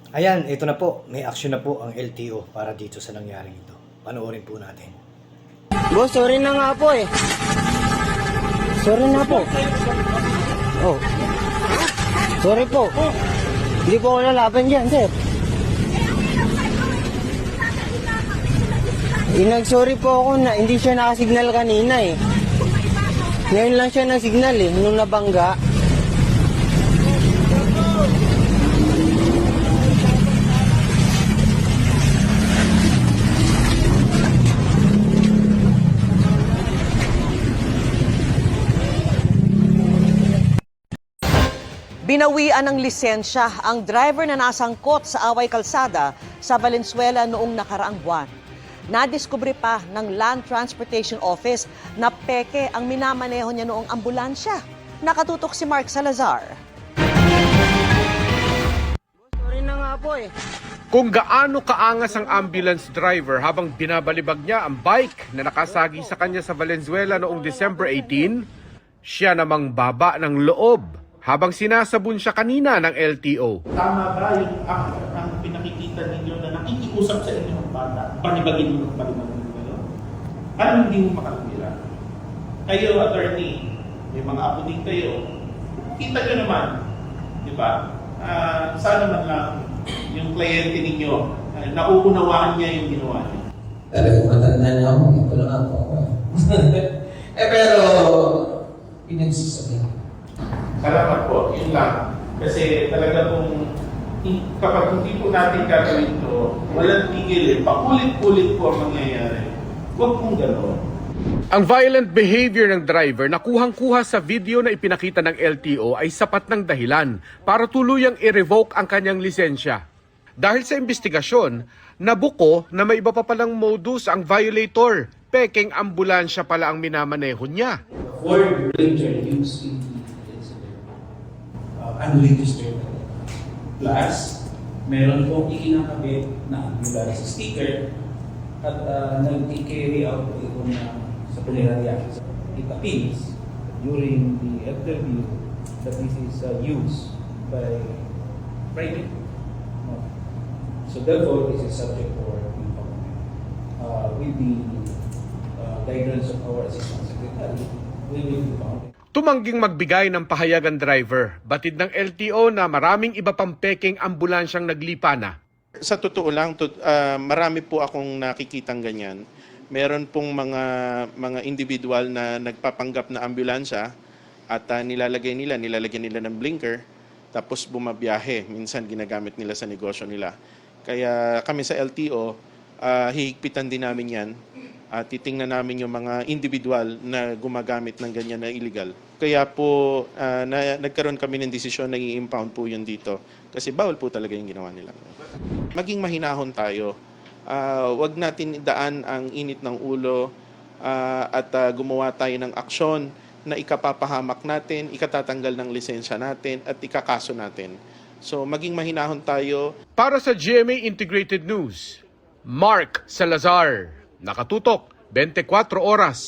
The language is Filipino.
Ayan, ito na po. May action na po ang LTO para dito sa nangyaring ito. Panoorin po natin. Boss, sorry na nga po eh. Sorry na po. Oh. Sorry po. Hindi po ako lalaban dyan, sir. Nag-sorry po ako na hindi siya nakasignal kanina eh. Ngayon lang siya nasignal eh, nung nabangga. Binawian ng lisensya ang driver na nasangkot sa away kalsada sa Valenzuela noong nakaraang buwan. Nadiskubre pa ng Land Transportation Office na peke ang minamaneho niya noong ambulansya. Nakatutok si Mark Salazar. Sorry na nga po eh. Kung gaano kaangas ang ambulance driver habang binabalibag niya ang bike na nakasagi sa kanya sa Valenzuela noong December 18, siya namang baba ng loob habang sinasabun siya kanina ng LTO. Tama ba yung ang pinakikita ninyo na nakikiusap sa inyo ng bata? Panibagin mo ng panibagin kayo? Parang hindi mo makalumira. Kayo, attorney, may mga apo din kayo. Kita nyo naman, di ba? Sana man lang yung kliyente ninyo, nauunawaan niya yung ginawa niya. Talagang matanda niya ako, ito lang ako. Pero, pinagsasabi. Salamat po, yun lang. Kasi talaga kung kapag hindi po natin gagawin ito, walang tigil, paulit-ulit po ang mangyayari. Huwag pong gano'n. Ang violent behavior ng driver na kuhang-kuha sa video na ipinakita ng LTO ay sapat ng dahilan para tuluyang i-revoke ang kanyang lisensya. Dahil sa investigasyon, nabuko na may iba pa palang modus ang violator. Pekeng ambulansya pala ang minamaneho niya. Ford Ranger used in the incident, unregistered. Plus, meron pong ikinakabit na ambulance sticker at nag-carry out po ito na sa punerarya. It appears during the interview that this is used by private. So therefore, this is subject for impoundment. With the guidance of our Assistant Secretary, we will impound it. Tumangging magbigay ng pahayag ang driver, batid ng LTO na maraming iba pang peking ambulansyang naglipa na. Sa totoo lang, marami po akong nakikitang ganyan. Meron pong mga individual na nagpapanggap na ambulansya at nilalagyan nila ng blinker tapos bumabiyahe. Minsan ginagamit nila sa negosyo nila. Kaya kami sa LTO, hihigpitan din namin yan. Titingnan namin yung mga individual na gumagamit ng ganyan na illegal. Kaya po nagkaroon kami ng desisyon na i-impound po yun dito. Kasi bawal po talaga yung ginawa nila. Maging mahinahon tayo. Wag natin daan ang init ng ulo at gumawa tayo ng aksyon na ikapapahamak natin, ikatatanggal ng lisensya natin at ikakaso natin. So maging mahinahon tayo. Para sa GMA Integrated News, Mark Salazar. Nakatutok, 24 oras.